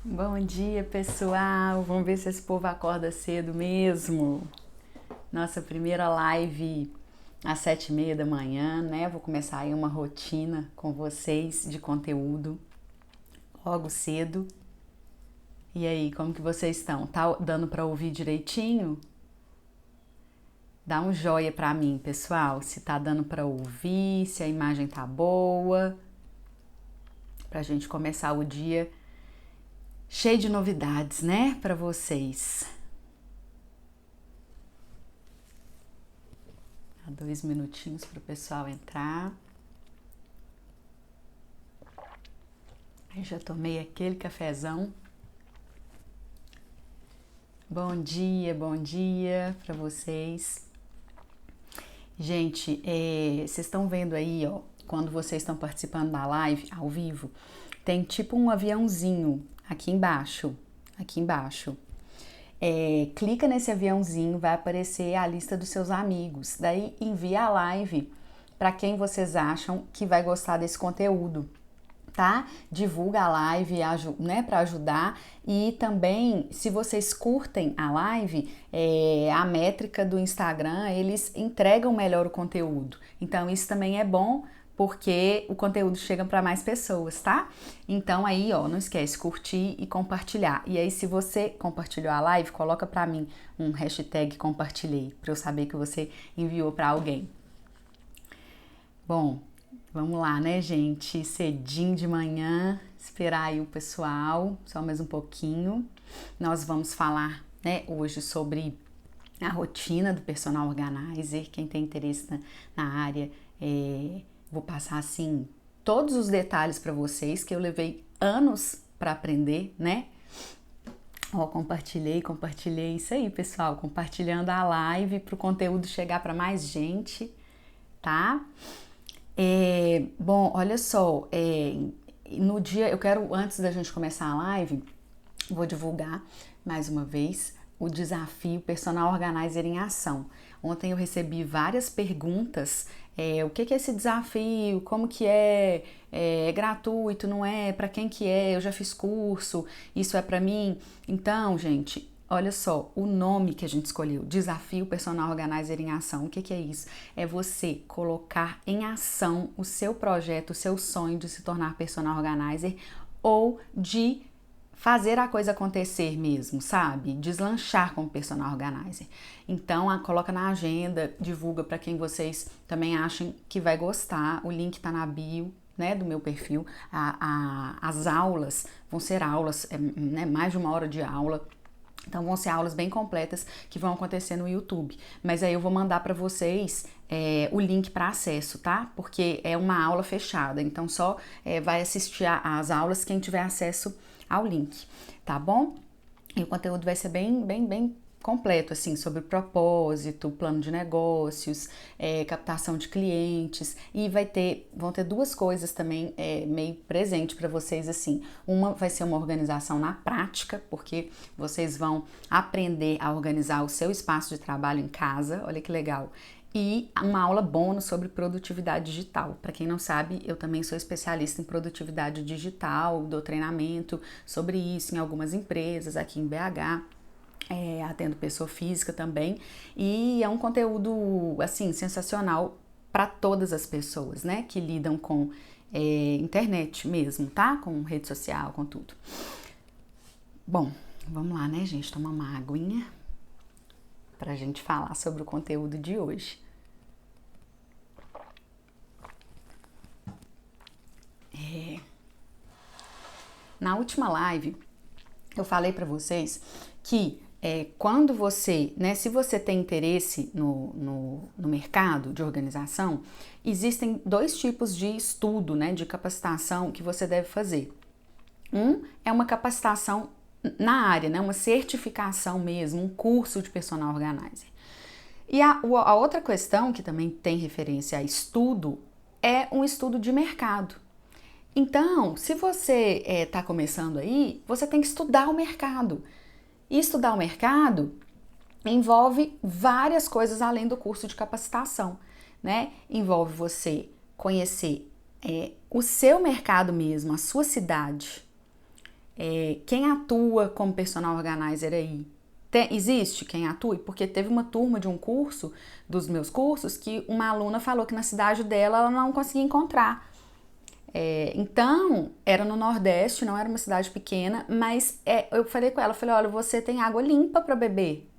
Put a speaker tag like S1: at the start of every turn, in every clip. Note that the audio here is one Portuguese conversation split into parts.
S1: Bom dia, pessoal. Vamos ver se esse povo acorda cedo mesmo. Nossa primeira live às 7h30 da manhã, né? Vou começar aí uma rotina com vocês de conteúdo logo cedo. E aí, como que vocês estão? Tá dando para ouvir direitinho? Dá um joia para mim, pessoal, se tá dando para ouvir, se a imagem tá boa, pra gente começar o dia cheio de novidades, né, para vocês. Dá 2 minutinhos para o pessoal entrar. Eu já tomei aquele cafezão. Bom dia para vocês. Gente, vocês estão vendo aí, ó, quando vocês estão participando da live ao vivo, tem tipo um aviãozinho aqui embaixo. Clica nesse aviãozinho, vai aparecer a lista dos seus amigos. Daí envia a live para quem vocês acham que vai gostar desse conteúdo, tá? Divulga a live, né, para ajudar. E também, se vocês curtem a live, a métrica do Instagram, eles entregam melhor o conteúdo. Então, isso também é bom, porque o conteúdo chega para mais pessoas, tá? Então aí, ó, não esquece, curtir e compartilhar. E aí, se você compartilhou a live, coloca para mim um hashtag compartilhei, para eu saber que você enviou para alguém. Bom, vamos lá, né, gente? Cedinho de manhã, esperar aí o pessoal, só mais um pouquinho. Nós vamos falar, né, hoje sobre a rotina do personal organizer. Quem tem interesse na área, vou passar assim todos os detalhes para vocês que eu levei anos para aprender, né? Ó, compartilhei isso aí, pessoal, compartilhando a live para o conteúdo chegar para mais gente, tá? Bom, olha só, no dia, eu quero, antes da gente começar a live, vou divulgar mais uma vez o desafio Personal Organizer em Ação. Ontem eu recebi várias perguntas, o que é esse desafio, como que é gratuito, não é, para quem que é, eu já fiz curso, isso é para mim. Então, gente, olha só, o nome que a gente escolheu, Desafio Personal Organizer em Ação, o que é isso? É você colocar em ação o seu projeto, o seu sonho de se tornar Personal Organizer ou de fazer a coisa acontecer mesmo, sabe? Deslanchar como Personal Organizer. Então, coloca na agenda, divulga para quem vocês também acham que vai gostar. O link tá na bio, né, do meu perfil. As aulas vão ser aulas, né, mais de 1 hora de aula. Então vão ser aulas bem completas que vão acontecer no YouTube. Mas aí eu vou mandar para vocês o link para acesso, tá? Porque é uma aula fechada, então só vai assistir às aulas quem tiver acesso ao link, tá bom? E o conteúdo vai ser bem completo, assim, sobre propósito, plano de negócios, captação de clientes, e vão ter 2 coisas também meio presente para vocês, assim. Uma vai ser uma organização na prática, porque vocês vão aprender a organizar o seu espaço de trabalho em casa, olha que legal. E uma aula bônus sobre produtividade digital. Para quem não sabe, eu também sou especialista em produtividade digital, dou treinamento sobre isso em algumas empresas aqui em BH. Atendo pessoa física também, e é um conteúdo, assim, sensacional para todas as pessoas, né, que lidam com internet mesmo, tá? Com rede social, com tudo. Bom, vamos lá, né, gente? Tomar uma aguinha pra gente falar sobre o conteúdo de hoje. Na última live, eu falei para vocês que quando você, né, se você tem interesse no mercado de organização, existem 2 tipos de estudo, né, de capacitação que você deve fazer. Um é uma capacitação na área, né, uma certificação mesmo, um curso de personal organizer. E a outra questão, que também tem referência a estudo, é um estudo de mercado. Então, se você está começando aí, você tem que estudar o mercado. E estudar o mercado envolve várias coisas além do curso de capacitação, né? Envolve você conhecer o seu mercado mesmo, a sua cidade, Quem atua como personal organizer aí? Existe quem atue? Porque teve uma turma de um curso, dos meus cursos, que uma aluna falou que na cidade dela ela não conseguia encontrar. Então, era no Nordeste, não era uma cidade pequena, mas eu falei com ela, falei, olha, você tem água limpa para beber.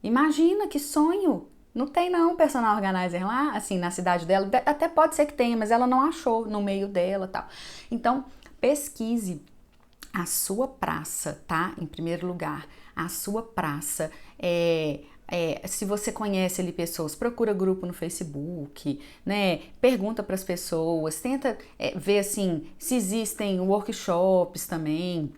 S1: Imagina, que sonho! Não tem não personal organizer lá, assim, na cidade dela. Até pode ser que tenha, mas ela não achou no meio dela e tal. Então, pesquise a sua praça, tá? Em primeiro lugar, a sua praça. Se você conhece ali pessoas, procura grupo no Facebook, né? Pergunta para as pessoas, tenta ver assim se existem workshops também,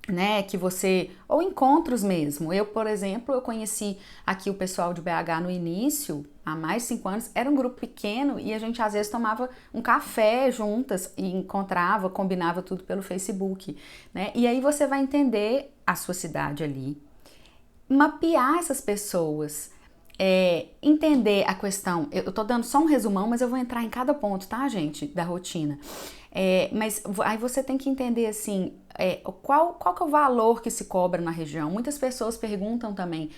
S1: né, que você, ou encontros mesmo. Eu, por exemplo, eu conheci aqui o pessoal de BH no início, há mais de 5 anos, era um grupo pequeno e a gente às vezes tomava um café juntas e encontrava, combinava tudo pelo Facebook, né, e aí você vai entender a sua cidade ali, mapear essas pessoas, entender a questão. Eu tô dando só um resumão, mas eu vou entrar em cada ponto, tá, gente, da rotina. Mas aí você tem que entender assim, qual que é o valor que se cobra na região. Muitas pessoas perguntam também,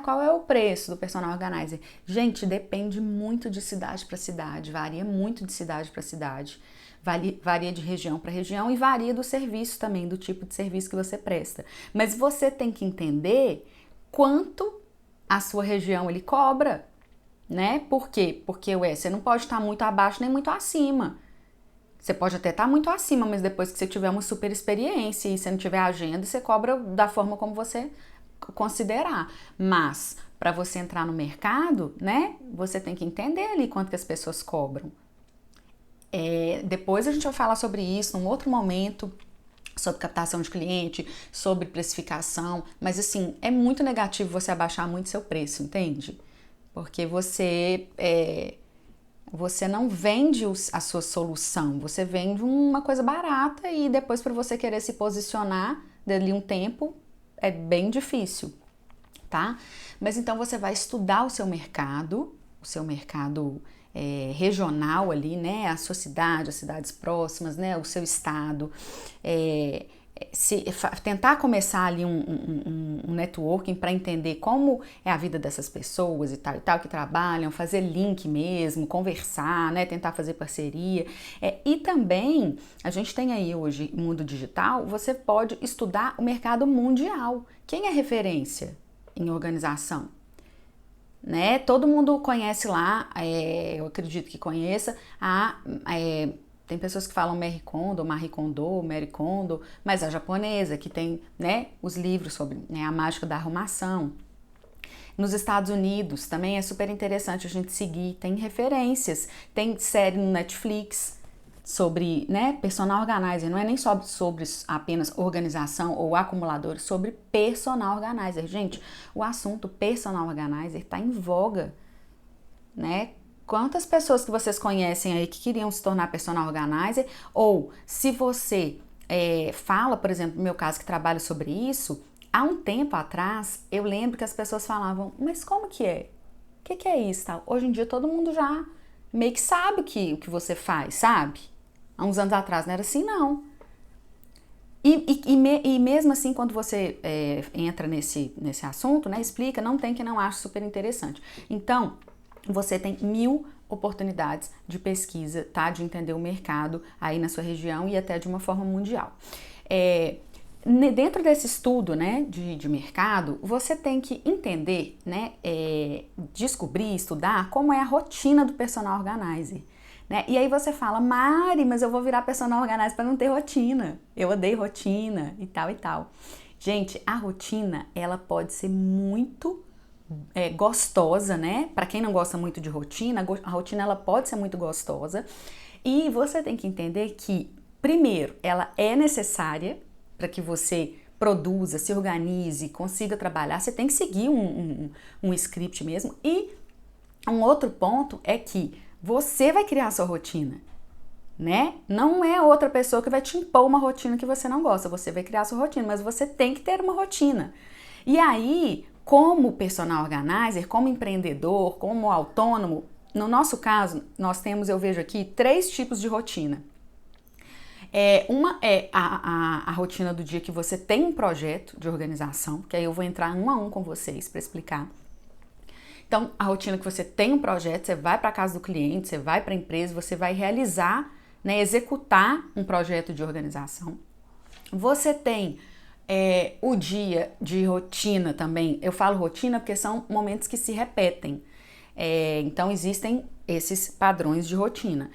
S1: qual é o preço do personal organizer? Gente, depende muito de cidade para cidade, varia muito de cidade para cidade. Varia de região para região e varia do serviço também, do tipo de serviço que você presta. Mas você tem que entender quanto a sua região ele cobra, né? Por quê? Porque você não pode estar muito abaixo nem muito acima. Você pode até estar muito acima, mas depois que você tiver uma super experiência e você não tiver agenda, você cobra da forma como você considerar. Mas para você entrar no mercado, né? Você tem que entender ali quanto que as pessoas cobram. Depois a gente vai falar sobre isso num outro momento, sobre captação de cliente, sobre precificação, mas assim, é muito negativo você abaixar muito seu preço, entende? Porque você não vende a sua solução, você vende uma coisa barata e depois para você querer se posicionar dali um tempo é bem difícil, tá? Mas então você vai estudar o seu mercado regional ali, né? A sua cidade, as cidades próximas, né? O seu estado. Tentar começar ali um networking para entender como é a vida dessas pessoas e tal que trabalham, fazer link mesmo, conversar, né? Tentar fazer parceria. E também, a gente tem aí hoje mundo digital, você pode estudar o mercado mundial. Quem é referência em organização? Né? Todo mundo conhece lá, eu acredito que conheça, tem pessoas que falam Marie Kondo, mas a japonesa que tem, né, os livros sobre, né, a mágica da arrumação. Nos Estados Unidos também é super interessante a gente seguir, tem referências, tem série no Netflix sobre, né, personal organizer, não é nem sobre apenas organização ou acumuladores, sobre personal organizer. Gente, o assunto personal organizer está em voga, né? Quantas pessoas que vocês conhecem aí que queriam se tornar personal organizer, ou se você fala, por exemplo, no meu caso que trabalho sobre isso, há um tempo atrás eu lembro que as pessoas falavam, mas como que é? O que é isso? Tal? Hoje em dia todo mundo já meio que sabe o que você faz, sabe? Há uns anos atrás não era assim, não. E mesmo assim, quando você entra nesse assunto, né, explica, não tem que não ache super interessante. Então, você tem 1000 oportunidades de pesquisa, tá? De entender o mercado aí na sua região e até de uma forma mundial. Dentro desse estudo, né, de mercado, você tem que entender, né, descobrir, estudar como é a rotina do personal organizer. Né? E aí você fala, Mari, mas eu vou virar personal organizer para não ter rotina. Eu odeio rotina e tal e tal. Gente, a rotina, ela pode ser muito gostosa, né? Para quem não gosta muito de rotina, a rotina ela pode ser muito gostosa. E você tem que entender que, primeiro, ela é necessária para que você produza, se organize, consiga trabalhar. Você tem que seguir um script mesmo. E um outro ponto é que você vai criar a sua rotina, né? Não é outra pessoa que vai te impor uma rotina que você não gosta. Você vai criar a sua rotina, mas você tem que ter uma rotina. E aí, como personal organizer, como empreendedor, como autônomo, no nosso caso, nós temos, eu vejo aqui, 3 tipos de rotina. Uma é a rotina do dia que você tem um projeto de organização, que aí eu vou entrar um a um com vocês para explicar. Então, a rotina que você tem um projeto, você vai para a casa do cliente, você vai para a empresa, você vai realizar, né, executar um projeto de organização. Você tem o dia de rotina também. Eu falo rotina porque são momentos que se repetem. Então, existem esses padrões de rotina.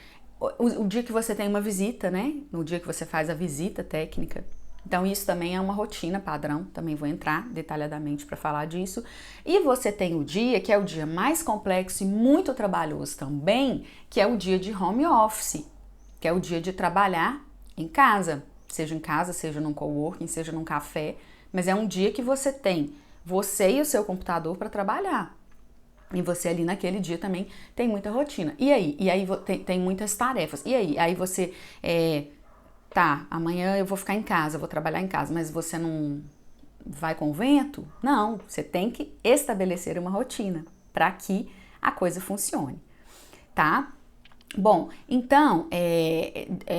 S1: O dia que você tem uma visita, né? No dia que você faz a visita técnica. Então, isso também é uma rotina padrão. Também vou entrar detalhadamente para falar disso. E você tem o dia, que é o dia mais complexo e muito trabalhoso também, que é o dia de home office, que é o dia de trabalhar em casa. Seja em casa, seja num coworking, seja num café. Mas é um dia que você tem você e o seu computador para trabalhar. E você ali naquele dia também tem muita rotina. E aí? Tem muitas tarefas. E aí? Aí você, tá, amanhã eu vou ficar em casa, vou trabalhar em casa, mas você não vai com o vento? Não, você tem que estabelecer uma rotina para que a coisa funcione, tá? Bom, então,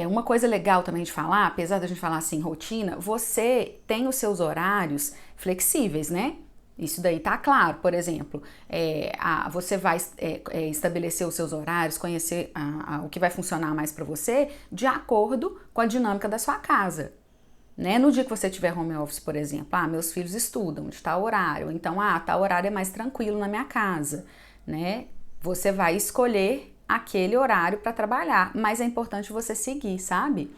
S1: uma coisa legal também de falar, apesar da gente falar assim, rotina, você tem os seus horários flexíveis, né? Isso daí tá claro, por exemplo, você vai estabelecer os seus horários, conhecer o que vai funcionar mais para você de acordo com a dinâmica da sua casa, né? No dia que você tiver home office, por exemplo, meus filhos estudam de tal horário, então, tal horário é mais tranquilo na minha casa, né? Você vai escolher aquele horário para trabalhar, mas é importante você seguir, sabe?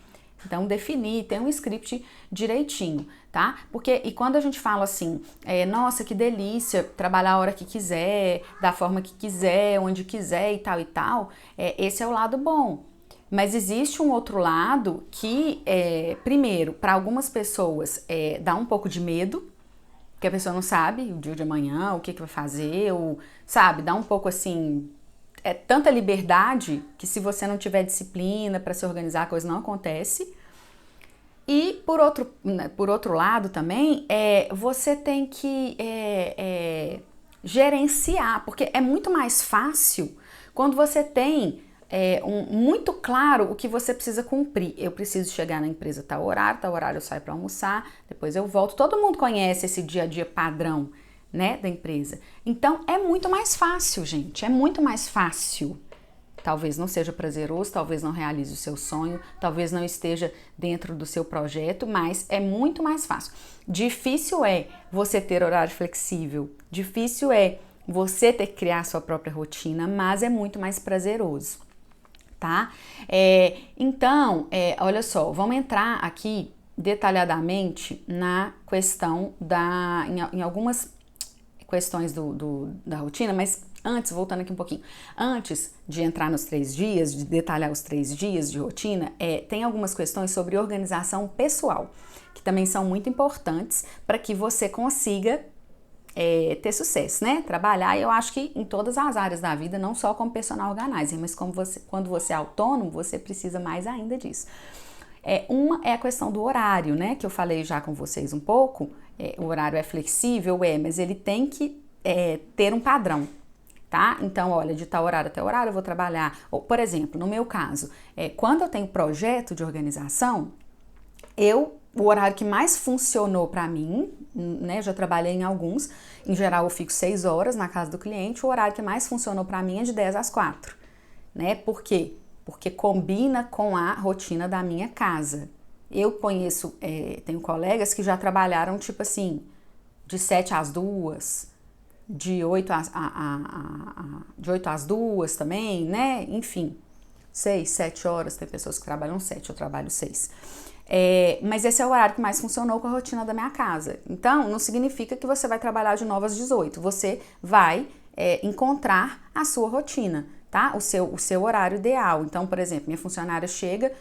S1: Então, definir, ter um script direitinho, tá? E quando a gente fala assim, nossa, que delícia, trabalhar a hora que quiser, da forma que quiser, onde quiser e tal, esse é o lado bom. Mas existe um outro lado que, primeiro, para algumas pessoas dá um pouco de medo, porque a pessoa não sabe o dia de amanhã, o que vai fazer, ou, sabe, dá um pouco assim... tanta liberdade que se você não tiver disciplina para se organizar, a coisa não acontece. E por outro lado também, você tem que gerenciar, porque é muito mais fácil quando você tem muito claro o que você precisa cumprir. Eu preciso chegar na empresa tal horário eu saio para almoçar, depois eu volto. Todo mundo conhece esse dia a dia padrão, né, da empresa. Então, é muito mais fácil, gente, é muito mais fácil. Talvez não seja prazeroso, talvez não realize o seu sonho, talvez não esteja dentro do seu projeto, mas é muito mais fácil. Difícil é você ter horário flexível, difícil é você ter que criar sua própria rotina, mas é muito mais prazeroso, tá? Então, olha só, vamos entrar aqui detalhadamente na questão em algumas questões da rotina, mas antes, voltando aqui um pouquinho, antes de entrar nos 3 dias, de detalhar os 3 dias de rotina, tem algumas questões sobre organização pessoal, que também são muito importantes para que você consiga ter sucesso, né? Trabalhar, eu acho que em todas as áreas da vida, não só como personal organizer, mas quando você é autônomo, você precisa mais ainda disso. Uma é a questão do horário, né? Que eu falei já com vocês um pouco. O horário é flexível, mas ele tem que ter um padrão, tá? Então, olha, de tal horário até horário eu vou trabalhar. Ou, por exemplo, no meu caso, quando eu tenho projeto de organização, o horário que mais funcionou para mim, né? Já trabalhei em alguns, em geral eu fico 6 horas na casa do cliente, o horário que mais funcionou para mim é de 10 às 4, né? Por quê? Porque combina com a rotina da minha casa. Eu conheço, tenho colegas que já trabalharam, tipo assim, de 7 às 2, de 8 às 2 também, né? Enfim, 6, 7 horas, tem pessoas que trabalham 7, eu trabalho 6. Mas esse é o horário que mais funcionou com a rotina da minha casa. Então, não significa que você vai trabalhar de 9 às 18, você vai encontrar a sua rotina, tá? O seu horário ideal. Então, por exemplo, minha funcionária chega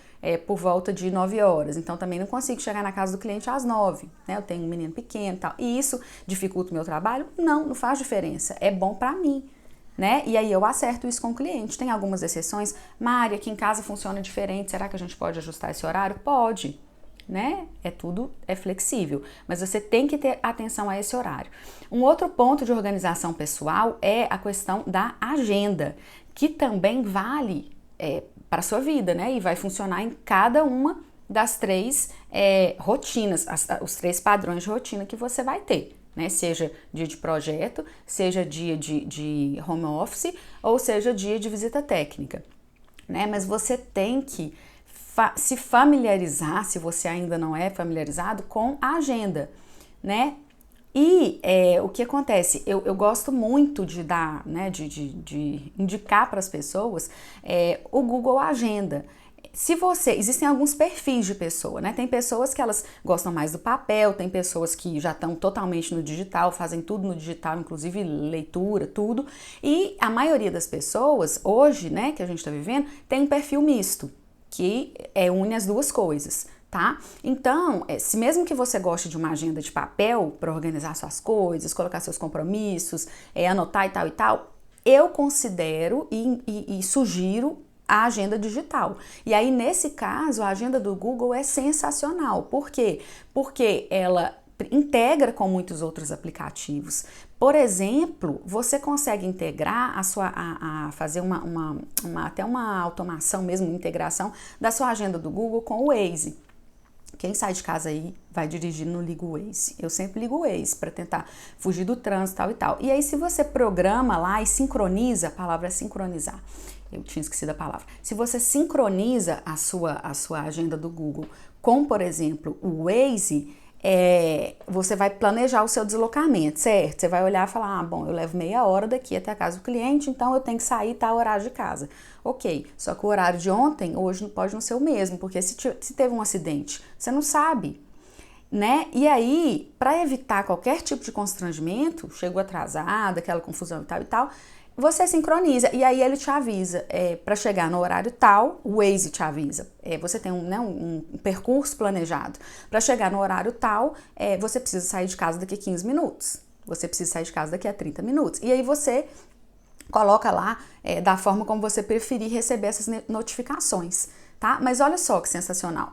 S1: por volta de 9 horas, então também não consigo chegar na casa do cliente às 9, né? Eu tenho um menino pequeno e tal, e isso dificulta o meu trabalho? Não faz diferença, é bom pra mim, né? E aí eu acerto isso com o cliente. Tem algumas exceções. Mari, aqui em casa funciona diferente, será que a gente pode ajustar esse horário? Pode, né? Tudo é flexível, mas você tem que ter atenção a esse horário. Um outro ponto de organização pessoal é a questão da agenda, que também vale para a sua vida, né? E vai funcionar em cada uma das três rotinas, os três padrões de rotina que você vai ter, né? Seja dia de projeto, seja dia de home office ou seja dia de visita técnica, né? Mas você tem que se familiarizar, se você ainda não é familiarizado, com a agenda, né? E o que acontece? Eu gosto muito de dar, né, de indicar para as pessoas o Google Agenda. Se você, existem alguns perfis de pessoa, né? Tem pessoas que elas gostam mais do papel, tem pessoas que já estão totalmente no digital, fazem tudo no digital, inclusive leitura, tudo. E a maioria das pessoas, hoje, né, que a gente está vivendo, tem um perfil misto, que une as duas coisas. Tá? Então, se mesmo que você goste de uma agenda de papel para organizar suas coisas, colocar seus compromissos, anotar e tal, eu considero e sugiro a agenda digital. E aí, nesse caso, a agenda do Google é sensacional. Por quê? Porque ela integra com muitos outros aplicativos. Por exemplo, você consegue integrar fazer até uma automação mesmo, uma integração da sua agenda do Google com o Waze. Quem sai de casa aí vai dirigindo, não liga o Waze. Eu sempre ligo o Waze para tentar fugir do trânsito, tal e tal. E aí, se você programa lá e sincroniza, a palavra é sincronizar. Eu tinha esquecido a palavra. Se você sincroniza a sua agenda do Google com, por exemplo, o Waze, você vai planejar o seu deslocamento, certo? Você vai olhar e falar, bom, eu levo meia hora daqui até a casa do cliente, então eu tenho que sair tal horário de casa. Ok, só que o horário de ontem, hoje pode não ser o mesmo, porque se teve um acidente, você não sabe, né? E aí, para evitar qualquer tipo de constrangimento, chegou atrasada, aquela confusão e tal, você sincroniza e aí ele te avisa para chegar no horário tal, o Waze te avisa. Você tem um percurso planejado. Para chegar no horário tal, você precisa sair de casa daqui a 15 minutos. Você precisa sair de casa daqui a 30 minutos. E aí você coloca lá da forma como você preferir receber essas notificações, tá? Mas olha só que sensacional.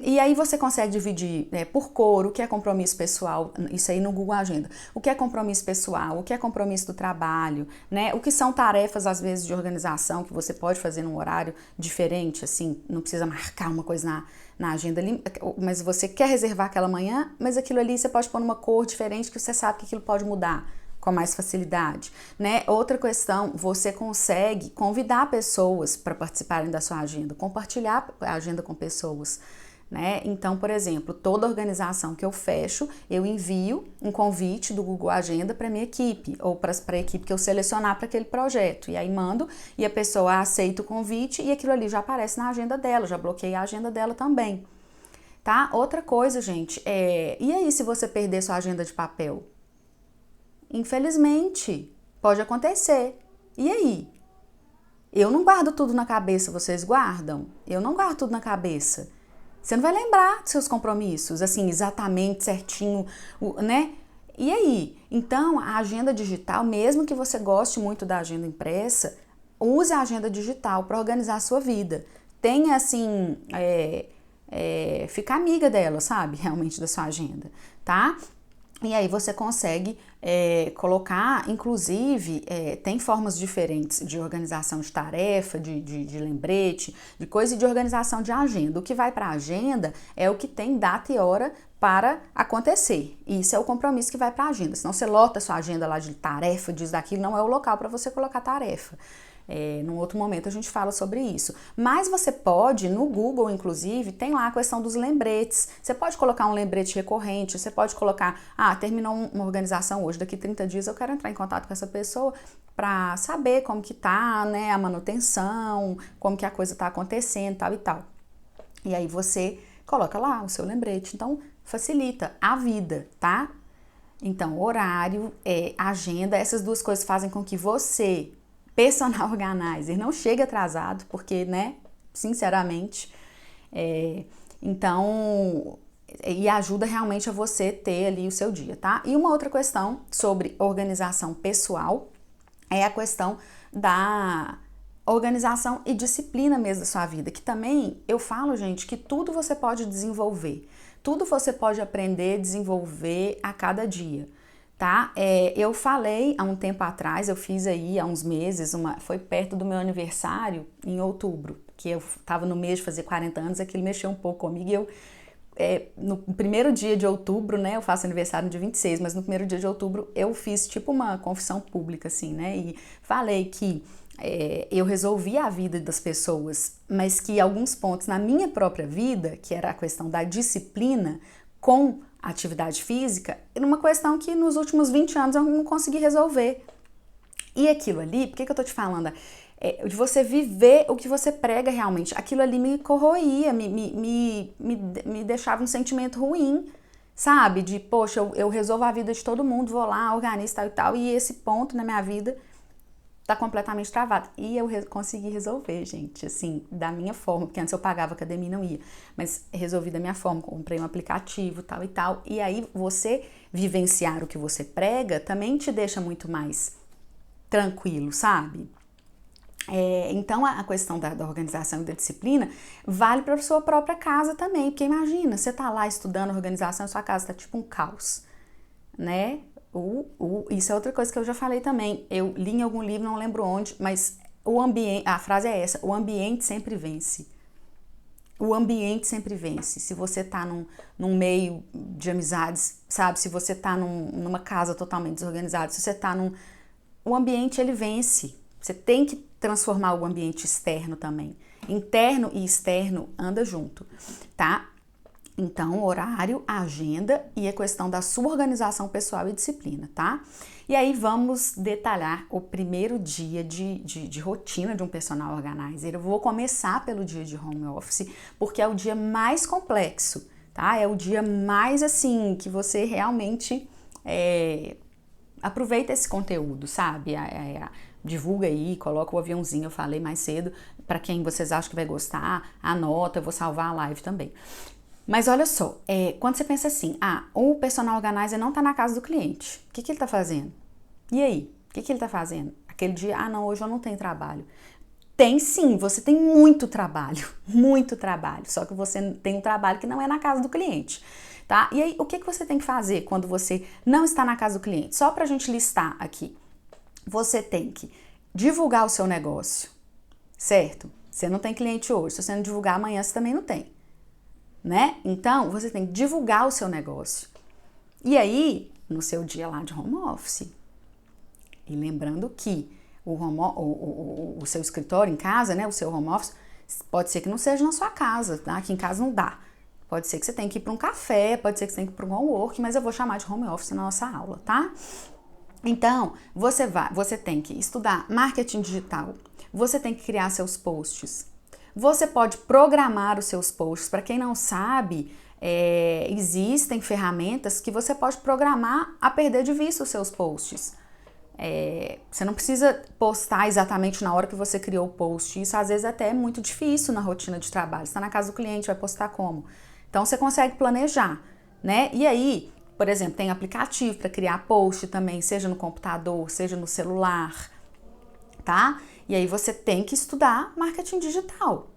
S1: E aí você consegue dividir por cor o que é compromisso pessoal, isso aí no Google Agenda, o que é compromisso pessoal, o que é compromisso do trabalho, né? O que são tarefas, às vezes, de organização que você pode fazer num horário diferente, assim, não precisa marcar uma coisa na agenda ali, mas você quer reservar aquela manhã, mas aquilo ali você pode pôr numa cor diferente que você sabe que aquilo pode mudar com mais facilidade, né? Outra questão, você consegue convidar pessoas para participarem da sua agenda, compartilhar a agenda com pessoas, né? Então, por exemplo, toda organização que eu fecho, eu envio um convite do Google Agenda para minha equipe ou para a equipe que eu selecionar para aquele projeto. E aí mando e a pessoa aceita o convite e aquilo ali já aparece na agenda dela, já bloqueei a agenda dela também, tá? Outra coisa, gente, e aí se você perder sua agenda de papel? Infelizmente, pode acontecer. E aí? Eu não guardo tudo na cabeça, vocês guardam? Eu não guardo tudo na cabeça. Você não vai lembrar dos seus compromissos, assim, exatamente, certinho, né? E aí? Então, a agenda digital, mesmo que você goste muito da agenda impressa, use a agenda digital para organizar a sua vida. Tenha, assim, fica amiga dela, sabe? Realmente da sua agenda, tá? E aí você consegue colocar, inclusive, tem formas diferentes de organização de tarefa, de lembrete, de coisa e de organização de agenda. O que vai para a agenda é o que tem data e hora para acontecer. E isso é o compromisso que vai para a agenda. Senão você lota a sua agenda lá de tarefa, diz daquilo, não é o local para você colocar tarefa. Num outro momento a gente fala sobre isso. Mas você pode, no Google inclusive, tem lá a questão dos lembretes. Você pode colocar um lembrete recorrente, você pode colocar, terminou uma organização hoje, daqui 30 dias eu quero entrar em contato com essa pessoa para saber como que tá, né, a manutenção, como que a coisa tá acontecendo, tal e tal. E aí você coloca lá o seu lembrete. Então, facilita a vida, tá? Então, horário, agenda, essas duas coisas fazem com que você, personal organizer, não chegue atrasado, porque, né, sinceramente, então, e ajuda realmente a você ter ali o seu dia, tá? E uma outra questão sobre organização pessoal é a questão da organização e disciplina mesmo da sua vida, que também eu falo, gente, que tudo você pode desenvolver, tudo você pode aprender, desenvolver a cada dia. tá? Eu falei há um tempo atrás, eu fiz aí há uns meses, foi perto do meu aniversário, em outubro, que eu tava no mês de fazer 40 anos, aquilo mexeu um pouco comigo e eu no primeiro dia de outubro, né, eu faço aniversário no dia 26, mas no primeiro dia de outubro eu fiz tipo uma confissão pública, assim, né, e falei que eu resolvi a vida das pessoas, mas que alguns pontos na minha própria vida, que era a questão da disciplina com a atividade física, era uma questão que nos últimos 20 anos eu não consegui resolver. E aquilo ali, por que eu tô te falando? De você viver o que você prega realmente. Aquilo ali me corroía, me deixava um sentimento ruim, sabe? De, poxa, eu resolvo a vida de todo mundo, vou lá, organizo tal e tal, e esse ponto na minha vida tá completamente travado. E eu consegui resolver, gente, assim, da minha forma, porque antes eu pagava academia e não ia, mas resolvi da minha forma, comprei um aplicativo, tal e tal, e aí você vivenciar o que você prega também te deixa muito mais tranquilo, sabe? Então a questão da organização e da disciplina vale para a sua própria casa também, porque imagina, você tá lá estudando organização, sua casa tá tipo um caos, né? Isso é outra coisa que eu já falei também, eu li em algum livro, não lembro onde, mas a frase é essa: o ambiente sempre vence. O ambiente sempre vence. Se você tá num meio de amizades, sabe? Se você tá numa casa totalmente desorganizada, se você tá o ambiente, ele vence. Você tem que transformar o ambiente externo também. Interno e externo anda junto, tá? Então, horário, agenda e a questão da sua organização pessoal e disciplina, tá? E aí vamos detalhar o primeiro dia de rotina de um personal organizer. Eu vou começar pelo dia de home office, porque é o dia mais complexo, tá? É o dia mais, assim, que você realmente aproveita esse conteúdo, sabe? Divulga aí, coloca o aviãozinho, eu falei mais cedo, para quem vocês acham que vai gostar, anota, eu vou salvar a live também. Mas olha só, quando você pensa assim, o personal organizer não tá na casa do cliente, o que ele tá fazendo? E aí, o que ele tá fazendo? Aquele dia, não, hoje eu não tenho trabalho. Tem sim, você tem muito trabalho, só que você tem um trabalho que não é na casa do cliente, tá? E aí, o que você tem que fazer quando você não está na casa do cliente? Só pra gente listar aqui. Você tem que divulgar o seu negócio, certo? Você não tem cliente hoje, se você não divulgar amanhã, você também não tem, né? Então, você tem que divulgar o seu negócio. E aí, no seu dia lá de home office, e lembrando que o seu escritório em casa, né, o seu home office, pode ser que não seja na sua casa, tá? Aqui em casa não dá. Pode ser que você tenha que ir para um café, pode ser que você tenha que ir para um homework, mas eu vou chamar de home office na nossa aula, tá? Então, você tem que estudar marketing digital, você tem que criar seus posts, você pode programar os seus posts. Para quem não sabe, existem ferramentas que você pode programar a perder de vista os seus posts. Você não precisa postar exatamente na hora que você criou o post, isso às vezes até é muito difícil na rotina de trabalho. Você está na casa do cliente, vai postar como? Então, você consegue planejar, né? E aí, por exemplo, tem aplicativo para criar post também, seja no computador, seja no celular, tá? E aí você tem que estudar marketing digital.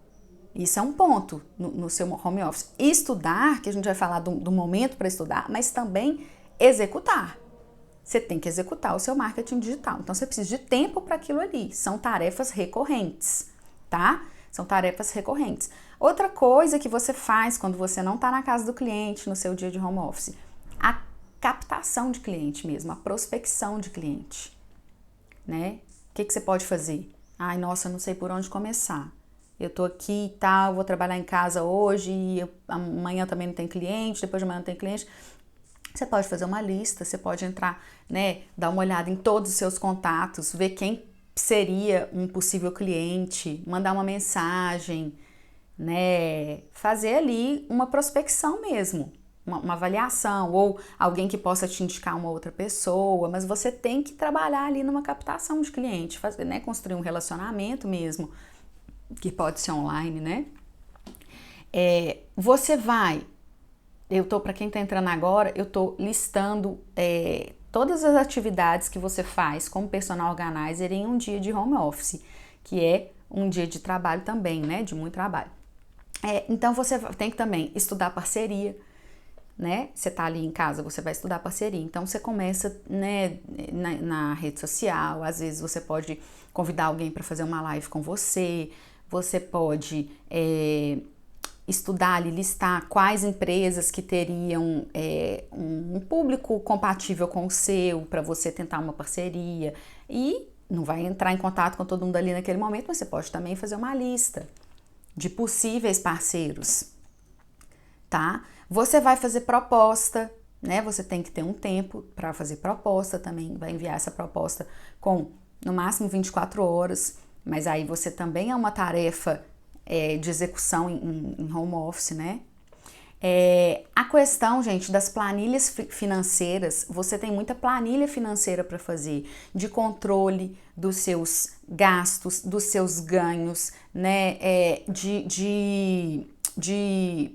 S1: Isso é um ponto no seu home office. Estudar, que a gente vai falar do momento para estudar, mas também executar. Você tem que executar o seu marketing digital. Então, você precisa de tempo para aquilo ali. São tarefas recorrentes, tá? São tarefas recorrentes. Outra coisa que você faz quando você não está na casa do cliente, no seu dia de home office, a captação de cliente mesmo, a prospecção de cliente, né? O que você pode fazer? Ai, nossa, eu não sei por onde começar. Eu tô aqui e tal, vou trabalhar em casa hoje, e amanhã também não tem cliente, depois de amanhã não tem cliente. Você pode fazer uma lista, você pode entrar, né, dar uma olhada em todos os seus contatos, ver quem seria um possível cliente, mandar uma mensagem, né, fazer ali uma prospecção mesmo, uma avaliação, ou alguém que possa te indicar uma outra pessoa, mas você tem que trabalhar ali numa captação de cliente, fazer, né, construir um relacionamento mesmo, que pode ser online, né? Para quem tá entrando agora, eu tô listando todas as atividades que você faz como personal organizer em um dia de home office, que é um dia de trabalho também, né? De muito trabalho. Então você tem que também estudar parceria, né? Você tá ali em casa, você vai estudar parceria. Então você começa, né, na rede social, às vezes você pode convidar alguém para fazer uma live com você, você pode estudar ali, listar quais empresas que teriam um público compatível com o seu, para você tentar uma parceria. E não vai entrar em contato com todo mundo ali naquele momento, mas você pode também fazer uma lista de possíveis parceiros, tá? Você vai fazer proposta, né? Você tem que ter um tempo para fazer proposta também, vai enviar essa proposta com no máximo 24 horas, mas aí você também é uma tarefa de execução em home office, né? A questão, gente, das planilhas financeiras, você tem muita planilha financeira para fazer, de controle dos seus gastos, dos seus ganhos, né? De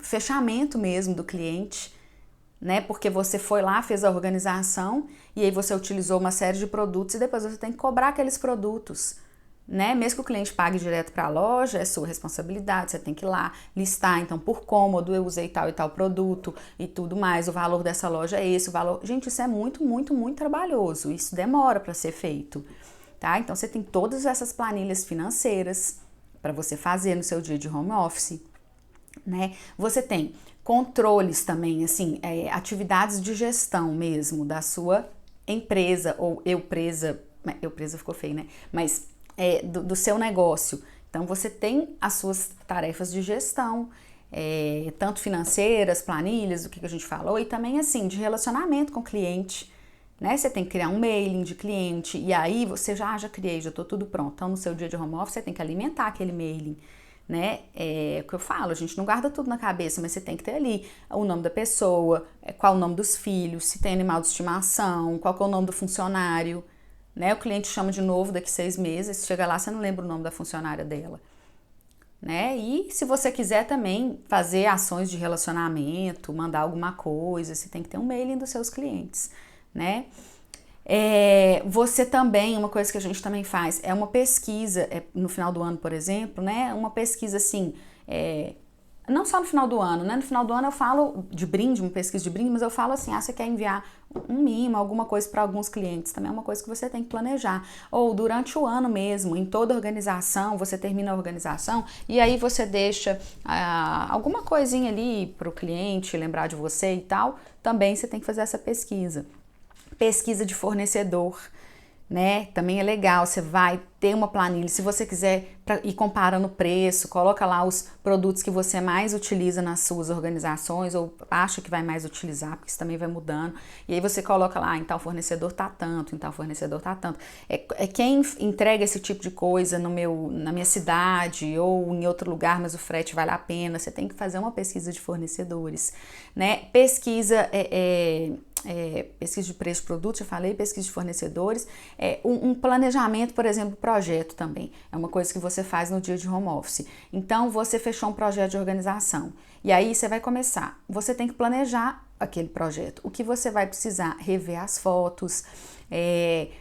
S1: fechamento mesmo do cliente, né? Porque você foi lá, fez a organização e aí você utilizou uma série de produtos e depois você tem que cobrar aqueles produtos, né? Mesmo que o cliente pague direto para a loja, é sua responsabilidade, você tem que ir lá listar, então por cômodo eu usei tal e tal produto e tudo mais, o valor dessa loja é esse, o valor... Gente, isso é muito, muito, muito trabalhoso, isso demora para ser feito, tá? Então você tem todas essas planilhas financeiras para você fazer no seu dia de home office, né? Você tem controles também, assim, atividades de gestão mesmo da sua empresa ou eu-presa ficou feio, né? Mas do seu negócio. Então você tem as suas tarefas de gestão, tanto financeiras, planilhas, o que a gente falou, e também assim, de relacionamento com o cliente, né? Você tem que criar um mailing de cliente, e aí você já criei, já tô tudo pronto. Então no seu dia de home office você tem que alimentar aquele mailing, né? É o que eu falo, a gente não guarda tudo na cabeça, mas você tem que ter ali o nome da pessoa, qual o nome dos filhos, se tem animal de estimação, qual que é o nome do funcionário, né? O cliente chama de novo daqui 6 meses, chega lá, você não lembra o nome da funcionária dela, né? E se você quiser também fazer ações de relacionamento, mandar alguma coisa, você tem que ter um mailing dos seus clientes, né? Você também, uma coisa que a gente também faz é uma pesquisa, no final do ano, por exemplo, né? Uma pesquisa assim, não só no final do ano, né? No final do ano eu falo de brinde, uma pesquisa de brinde, mas eu falo assim, você quer enviar um mimo, alguma coisa para alguns clientes, também é uma coisa que você tem que planejar. Ou durante o ano mesmo, em toda a organização, você termina a organização e aí você deixa alguma coisinha ali para o cliente lembrar de você e tal, também você tem que fazer essa pesquisa. Pesquisa de fornecedor, né? Também é legal, você vai ter uma planilha, se você quiser ir comparando o preço, coloca lá os produtos que você mais utiliza nas suas organizações ou acha que vai mais utilizar, porque isso também vai mudando, e aí você coloca lá, em tal fornecedor tá tanto, em tal fornecedor tá tanto. Quem entrega esse tipo de coisa na minha cidade ou em outro lugar, mas o frete vale a pena, você tem que fazer uma pesquisa de fornecedores, né? Pesquisa pesquisa de preço de produto, já falei, pesquisa de fornecedores, um planejamento, por exemplo, projeto também, é uma coisa que você faz no dia de home office. Então, você fechou um projeto de organização, e aí você vai começar, você tem que planejar aquele projeto, o que você vai precisar, rever as fotos,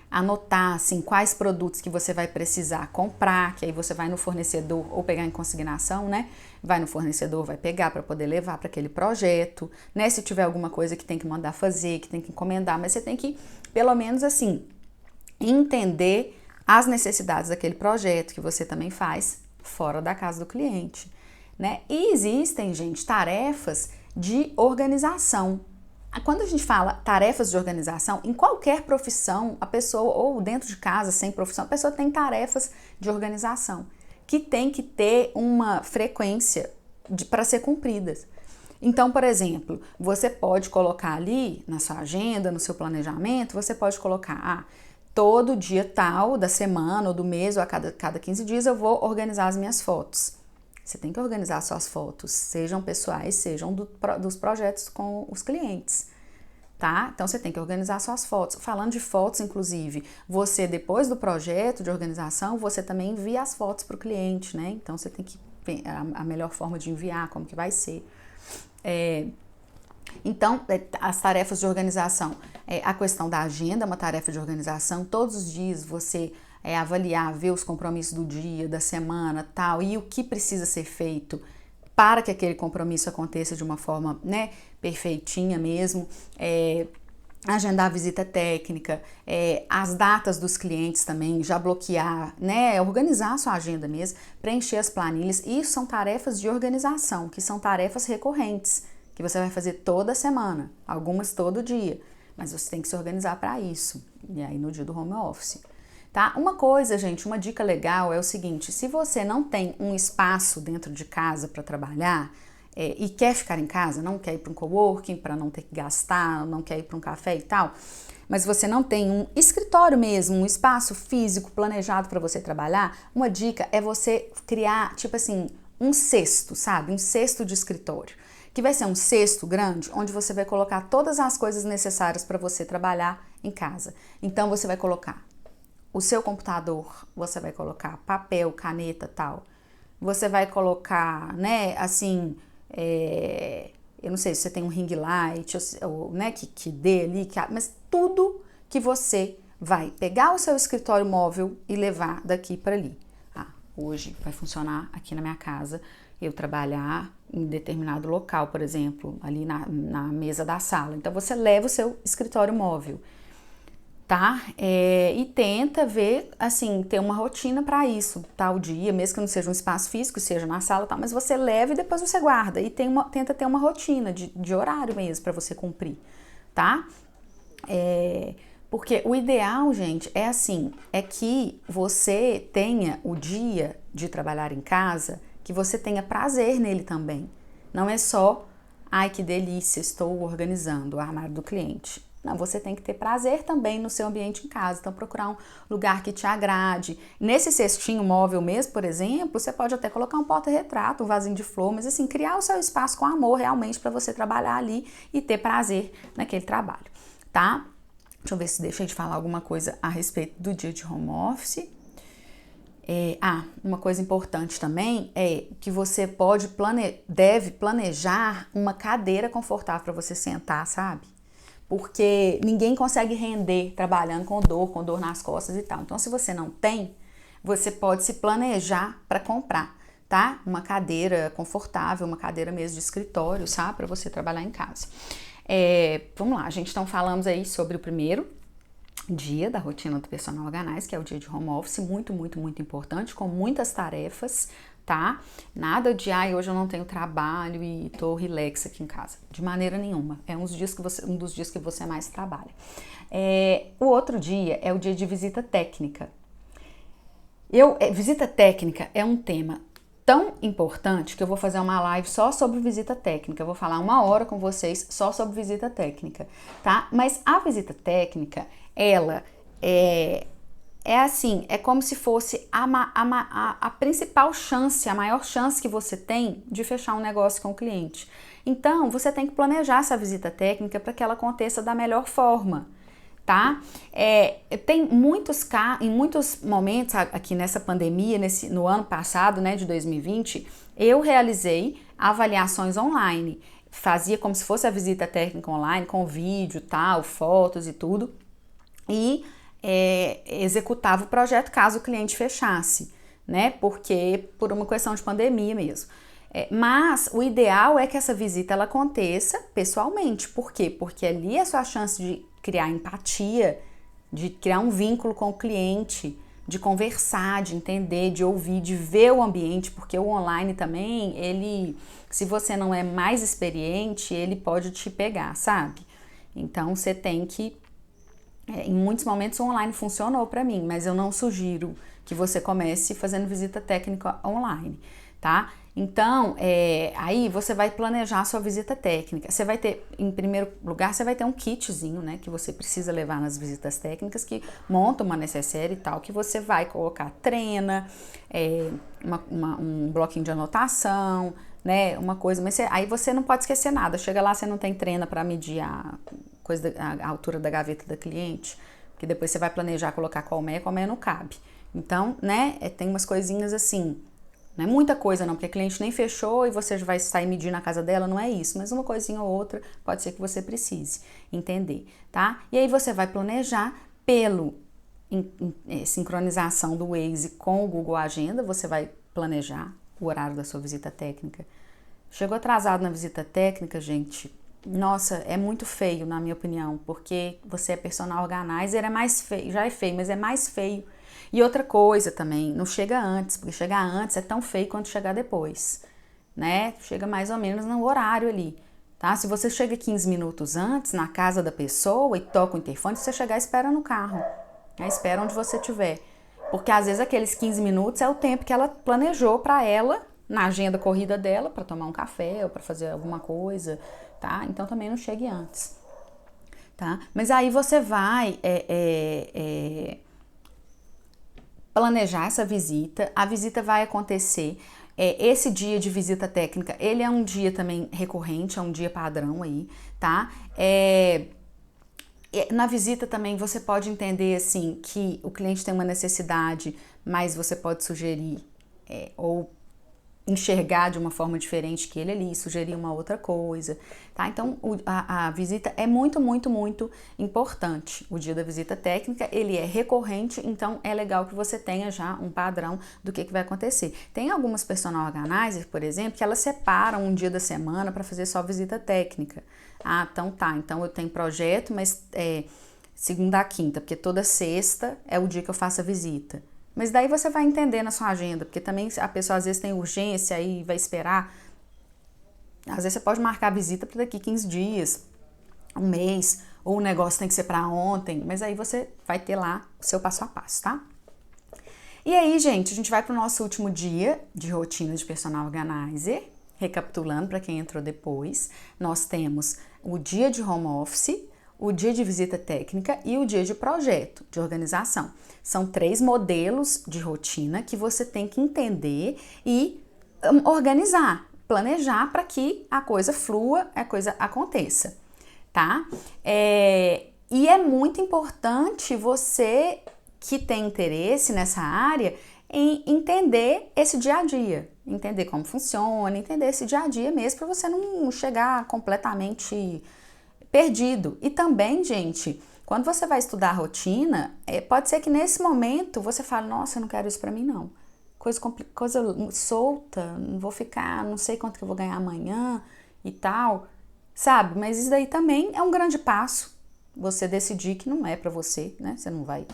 S1: anotar assim, quais produtos que você vai precisar comprar, que aí você vai no fornecedor ou pegar em consignação, né? Vai no fornecedor, vai pegar para poder levar para aquele projeto, né? Se tiver alguma coisa que tem que mandar fazer, que tem que encomendar, mas você tem que, pelo menos assim, entender as necessidades daquele projeto que você também faz fora da casa do cliente, né? E existem, gente, tarefas de organização. Quando a gente fala tarefas de organização, em qualquer profissão, a pessoa, ou dentro de casa, sem profissão, a pessoa tem tarefas de organização que tem que ter uma frequência para ser cumpridas. Então, por exemplo, você pode colocar ali na sua agenda, no seu planejamento, você pode colocar, todo dia tal da semana ou do mês ou a cada 15 dias eu vou organizar as minhas fotos. Você tem que organizar suas fotos, sejam pessoais, sejam dos projetos com os clientes, tá? Então você tem que organizar suas fotos. Falando de fotos, inclusive, você depois do projeto de organização, você também envia as fotos para o cliente, né? Então você tem que ver a melhor forma de enviar, como que vai ser. Então, as tarefas de organização, a questão da agenda é uma tarefa de organização. Todos os dias você avaliar, ver os compromissos do dia, da semana, tal, e o que precisa ser feito para que aquele compromisso aconteça de uma forma, né, perfeitinha mesmo. Agendar a visita técnica, as datas dos clientes também, já bloquear, né, organizar a sua agenda mesmo, preencher as planilhas. Isso são tarefas de organização, que são tarefas recorrentes, que você vai fazer toda semana, algumas todo dia, mas você tem que se organizar para isso, e aí no dia do home office. Tá? Uma coisa, gente, uma dica legal é o seguinte: se você não tem um espaço dentro de casa para trabalhar, e quer ficar em casa, não quer ir para um coworking para não ter que gastar, não quer ir para um café e tal, mas você não tem um escritório mesmo, um espaço físico planejado para você trabalhar, uma dica é você criar, tipo assim, um cesto, sabe? Um cesto de escritório, que vai ser um cesto grande, onde você vai colocar todas as coisas necessárias para você trabalhar em casa. Então você vai colocar o seu computador, você vai colocar papel, caneta, tal. Você vai colocar, né, assim, eu não sei se você tem um ring light, ou, né, que dê ali, mas tudo que você vai pegar o seu escritório móvel e levar daqui para ali. Hoje vai funcionar aqui na minha casa, eu trabalhar em determinado local, por exemplo, ali na mesa da sala. Então você leva o seu escritório móvel, tá? E tenta ver, assim, ter uma rotina para isso, tal dia, mesmo que não seja um espaço físico, seja na sala, tá? Mas você leva e depois você guarda e tenta ter uma rotina de horário mesmo para você cumprir, tá? Porque o ideal, gente, é assim, é que você tenha o dia de trabalhar em casa, que você tenha prazer nele também. Não é só, ai que delícia, estou organizando o armário do cliente. Não, você tem que ter prazer também no seu ambiente em casa. Então, procurar um lugar que te agrade. Nesse cestinho móvel mesmo, por exemplo, você pode até colocar um porta-retrato, um vasinho de flor, mas assim, criar o seu espaço com amor realmente para você trabalhar ali e ter prazer naquele trabalho, tá? Deixa eu ver se deixei de falar alguma coisa a respeito do dia de home office. Uma coisa importante também é que você deve planejar uma cadeira confortável para você sentar, sabe? Porque ninguém consegue render trabalhando com dor nas costas e tal. Então, se você não tem, você pode se planejar para comprar, tá? Uma cadeira confortável, uma cadeira mesmo de escritório, sabe? Para você trabalhar em casa. Vamos lá, gente. Então, falamos aí sobre o primeiro dia da rotina do personal organizer, que é o dia de home office, muito, muito, muito importante, com muitas tarefas, tá? Nada de, hoje eu não tenho trabalho e tô relax aqui em casa. De maneira nenhuma. É um dos dias que você mais trabalha. O outro dia é o dia de visita técnica. Visita técnica é um tema tão importante que eu vou fazer uma live só sobre visita técnica. Eu vou falar 1 hora com vocês só sobre visita técnica, tá? Mas a visita técnica, ela é assim, é como se fosse a principal chance, a maior chance que você tem de fechar um negócio com o cliente. Então, você tem que planejar essa visita técnica para que ela aconteça da melhor forma, tá? Tem em muitos momentos aqui nessa pandemia, no ano passado, né, de 2020, eu realizei avaliações online. Fazia como se fosse a visita técnica online, com vídeo, tal, fotos e tudo. E executava o projeto caso o cliente fechasse, né? Porque por uma questão de pandemia mesmo. Mas o ideal é que essa visita ela aconteça pessoalmente. Por quê? Porque ali é a sua chance de criar empatia, de criar um vínculo com o cliente, de conversar, de entender, de ouvir, de ver o ambiente, porque o online também, se você não é mais experiente, ele pode te pegar, sabe? Então você tem que em muitos momentos o online funcionou para mim, mas eu não sugiro que você comece fazendo visita técnica online, tá? Então, aí você vai planejar a sua visita técnica. Você vai ter, em primeiro lugar, você vai ter um kitzinho, né, que você precisa levar nas visitas técnicas, que monta uma necessaire e tal, que você vai colocar trena, um bloquinho de anotação, né, uma coisa, mas aí você não pode esquecer nada. Chega lá, você não tem trena para medir a altura da gaveta da cliente, que depois você vai planejar colocar qual meia não cabe. Então, né, tem umas coisinhas assim, não é muita coisa não, porque a cliente nem fechou e você já vai sair medindo na casa dela, não é isso, mas uma coisinha ou outra pode ser que você precise entender, tá? E aí você vai planejar pelo sincronização do Waze com o Google Agenda, você vai planejar o horário da sua visita técnica Chegou atrasado na visita técnica, gente, nossa, é muito feio, na minha opinião, porque você é personal organizer, é mais feio, já é feio, mas é mais feio. E outra coisa também, não chega antes, porque chegar antes é tão feio quanto chegar depois, né? Chega mais ou menos no horário ali, tá? Se você chega 15 minutos antes na casa da pessoa e toca o interfone, você chegar e espera no carro, né? Espera onde você estiver. Porque às vezes aqueles 15 minutos é o tempo que ela planejou para ela, na agenda corrida dela, para tomar um café ou para fazer alguma coisa, tá? Então também não chegue antes, tá? Mas aí você vai planejar essa visita, a visita vai acontecer. Esse dia de visita técnica, ele é um dia também recorrente, é um dia padrão aí, tá? Na visita também você pode entender assim que o cliente tem uma necessidade, mas você pode sugerir ou enxergar de uma forma diferente que ele ali, sugerir uma outra coisa, tá? Então, a visita é muito, muito, muito importante. O dia da visita técnica, ele é recorrente, então é legal que você tenha já um padrão do que vai acontecer. Tem algumas personal organizers, por exemplo, que elas separam um dia da semana para fazer só visita técnica. Ah, então tá, então eu tenho projeto, mas segunda a quinta, porque toda sexta é o dia que eu faço a visita. Mas daí você vai entender na sua agenda, porque também a pessoa às vezes tem urgência e vai esperar. Às vezes você pode marcar a visita para daqui 15 dias, um mês, ou o negócio tem que ser para ontem, mas aí você vai ter lá o seu passo a passo, tá? E aí, gente, a gente vai para o nosso último dia de rotina de personal organizer. Recapitulando para quem entrou depois, nós temos o dia de home office, o dia de visita técnica e o dia de projeto, de organização. São 3 modelos de rotina que você tem que entender e organizar, planejar para que a coisa flua, a coisa aconteça, tá? E é muito importante você que tem interesse nessa área em entender esse dia a dia, entender como funciona, entender esse dia a dia mesmo para você não chegar completamente perdido. E também, gente, quando você vai estudar a rotina, pode ser que nesse momento você fale, nossa, eu não quero isso pra mim não. Coisa solta, não vou ficar, não sei quanto que eu vou ganhar amanhã e tal, sabe? Mas isso daí também é um grande passo, você decidir que não é pra você, né? Você não vai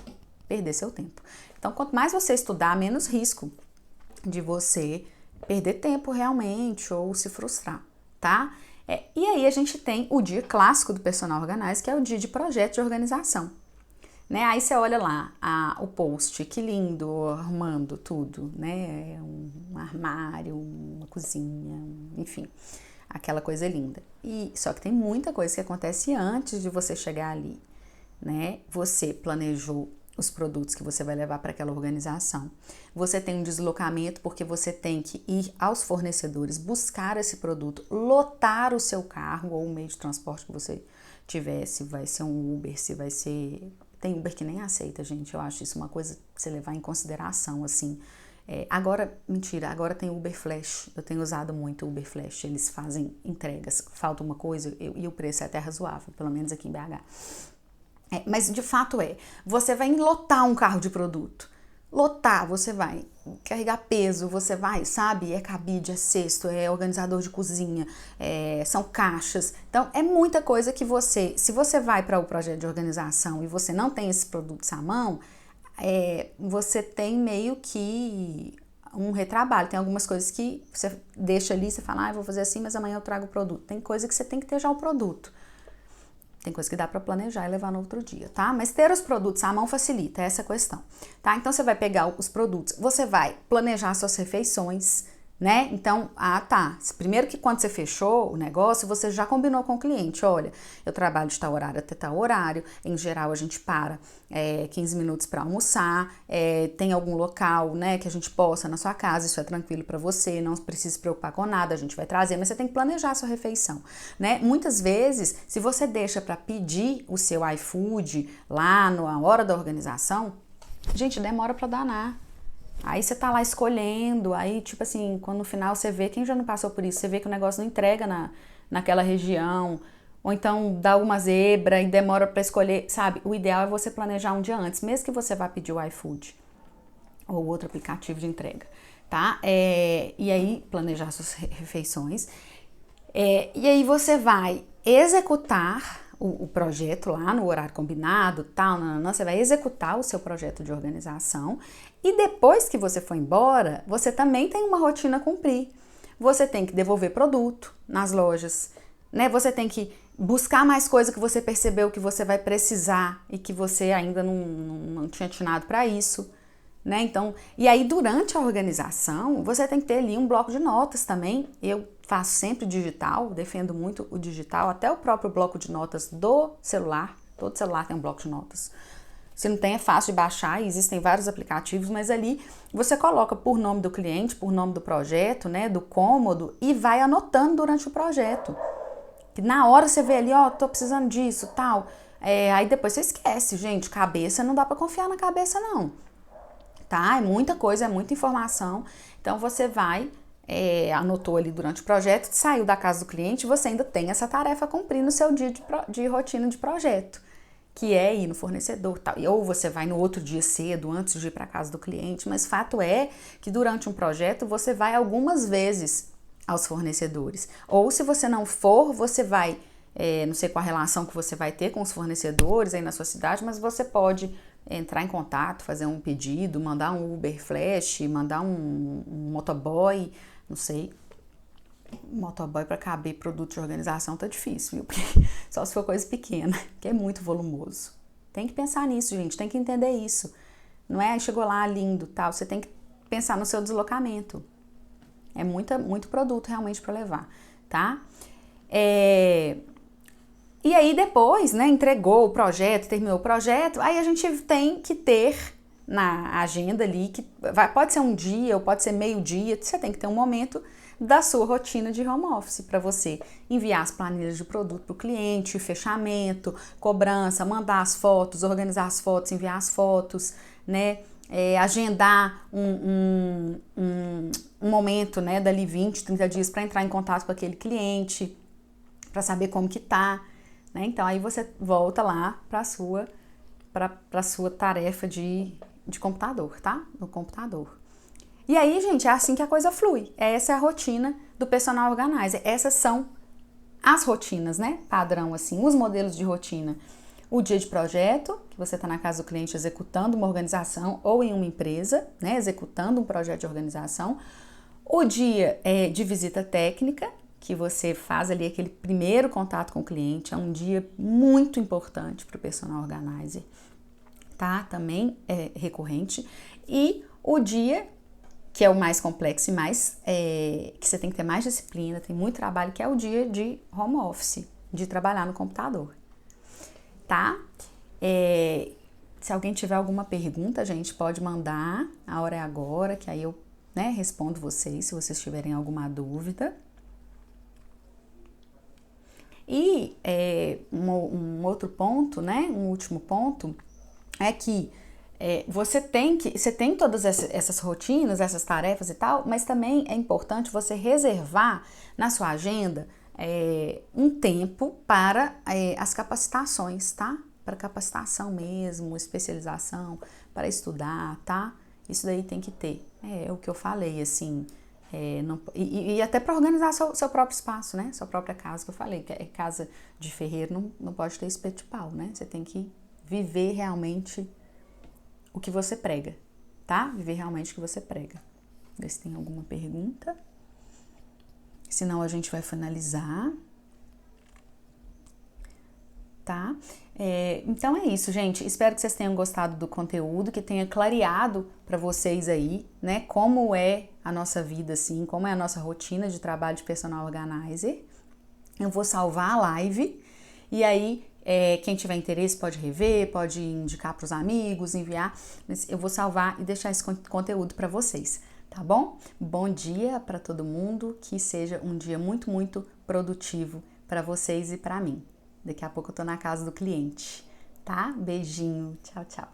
S1: perder seu tempo. Então, quanto mais você estudar, menos risco de você perder tempo realmente ou se frustrar, tá? E aí a gente tem o dia clássico do personal organizer, que é o dia de projeto de organização, né? Aí você olha lá o post, que lindo, arrumando tudo, né? Um armário, uma cozinha, enfim, aquela coisa linda. E só que tem muita coisa que acontece antes de você chegar ali, né? Você planejou os produtos que você vai levar para aquela organização. Você tem um deslocamento porque você tem que ir aos fornecedores, buscar esse produto, lotar o seu carro ou o meio de transporte que você tiver, se vai ser um Uber, se vai ser... Tem Uber que nem aceita, gente, eu acho isso uma coisa pra você levar em consideração, assim. Agora tem Uber Flash, eu tenho usado muito o Uber Flash, eles fazem entregas, falta uma coisa e o preço é até razoável, pelo menos aqui em BH. Mas de fato você vai lotar um carro de produto, você vai carregar peso, você vai, sabe, cabide, é cesto, é organizador de cozinha, são caixas, então é muita coisa que se você vai para o projeto de organização e você não tem esses produtos à mão, você tem meio que um retrabalho, tem algumas coisas que você deixa ali, você fala, eu vou fazer assim, mas amanhã eu trago o produto, tem coisa que você tem que ter já o produto. Tem coisa que dá para planejar e levar no outro dia, tá? Mas ter os produtos à mão facilita essa questão, tá? Então você vai pegar os produtos, você vai planejar suas refeições, né? Então, tá. Primeiro que quando você fechou o negócio, você já combinou com o cliente. Olha, eu trabalho de tal horário até tal horário. Em geral, a gente para 15 minutos para almoçar. Tem algum local, né, que a gente possa na sua casa. Isso é tranquilo para você. Não precisa se preocupar com nada. A gente vai trazer, mas você tem que planejar a sua refeição, né? Muitas vezes, se você deixa para pedir o seu iFood lá na hora da organização, gente, demora para danar. Aí você tá lá escolhendo, aí tipo assim, quando no final você vê, quem já não passou por isso, você vê que o negócio não entrega naquela região, ou então dá uma zebra e demora para escolher, sabe? O ideal é você planejar um dia antes, mesmo que você vá pedir o iFood ou outro aplicativo de entrega, tá? E aí planejar suas refeições. E aí você vai executar o projeto lá no horário combinado, tal, você vai executar o seu projeto de organização e depois que você for embora, você também tem uma rotina a cumprir. Você tem que devolver produto nas lojas, né? Você tem que buscar mais coisa que você percebeu que você vai precisar e que você ainda não tinha atinado para isso, né? Então, e aí durante a organização, você tem que ter ali um bloco de notas também. Eu faço sempre digital, defendo muito o digital, até o próprio bloco de notas do celular. Todo celular tem um bloco de notas. Se não tem, é fácil de baixar, existem vários aplicativos, mas ali você coloca por nome do cliente, por nome do projeto, né, do cômodo, e vai anotando durante o projeto. Que na hora você vê ali, ó, tô precisando disso, tal. Aí depois você esquece, gente, cabeça, não dá pra confiar na cabeça não, tá? É muita coisa, é muita informação. Então você vai, anotou ali durante o projeto, saiu da casa do cliente, você ainda tem essa tarefa a cumprir no seu dia de rotina de projeto, que é ir no fornecedor, tal. Ou você vai no outro dia cedo, antes de ir para casa do cliente, mas fato é que durante um projeto você vai algumas vezes aos fornecedores. Ou se você não for, você vai, não sei qual a relação que você vai ter com os fornecedores aí na sua cidade, mas você pode entrar em contato, fazer um pedido, mandar um Uber Flash, mandar um motoboy, não sei. Motoboy para caber produto de organização tá difícil, viu? Porque só se for coisa pequena, que é muito volumoso. Tem que pensar nisso, gente, tem que entender isso. Não é chegou lá lindo, tal, você tem que pensar no seu deslocamento. É muito produto realmente para levar, tá? E aí depois, né, entregou o projeto, terminou o projeto, aí a gente tem que ter na agenda ali, pode ser um dia ou pode ser meio dia, você tem que ter um momento da sua rotina de home office para você enviar as planilhas de produto para o cliente, fechamento, cobrança, mandar as fotos, organizar as fotos, enviar as fotos, né? Agendar um momento, né, dali 20, 30 dias para entrar em contato com aquele cliente, para saber como que tá, né? Então aí você volta lá para a sua tarefa de computador, tá? No computador. E aí, gente, é assim que a coisa flui. Essa é a rotina do personal organizer. Essas são as rotinas, né? Padrão, assim, os modelos de rotina. O dia de projeto, que você está na casa do cliente executando uma organização ou em uma empresa, né? Executando um projeto de organização. O dia de visita técnica, que você faz ali aquele primeiro contato com o cliente. É um dia muito importante para o personal organizer, tá? Também é recorrente. E o dia que é o mais complexo e mais que você tem que ter mais disciplina, tem muito trabalho, que é o dia de home office, de trabalhar no computador, tá? Se alguém tiver alguma pergunta, gente, pode mandar, a hora é agora, que aí eu, né, respondo vocês, se vocês tiverem alguma dúvida. E um outro ponto, né, um último ponto, é que você tem todas essas rotinas, essas tarefas e tal, mas também é importante você reservar na sua agenda um tempo para as capacitações, tá? Para capacitação mesmo, especialização, para estudar, tá? Isso daí tem que ter. É o que eu falei, assim, e até para organizar seu próprio espaço, né? Sua própria casa, que eu falei, que casa de ferreiro não pode ter espeto de pau, né? Você tem que viver realmente o que você prega, tá? Viver realmente o que você prega. Ver se tem alguma pergunta. Senão a gente vai finalizar. Tá? Então é isso, gente. Espero que vocês tenham gostado do conteúdo, que tenha clareado para vocês aí, né? Como é a nossa vida, assim, como é a nossa rotina de trabalho de personal organizer. Eu vou salvar a live e aí quem tiver interesse pode rever, pode indicar para os amigos, enviar, mas eu vou salvar e deixar esse conteúdo para vocês, tá bom? Bom dia para todo mundo, que seja um dia muito, muito produtivo para vocês e para mim. Daqui a pouco eu tô na casa do cliente, tá? Beijinho, tchau, tchau.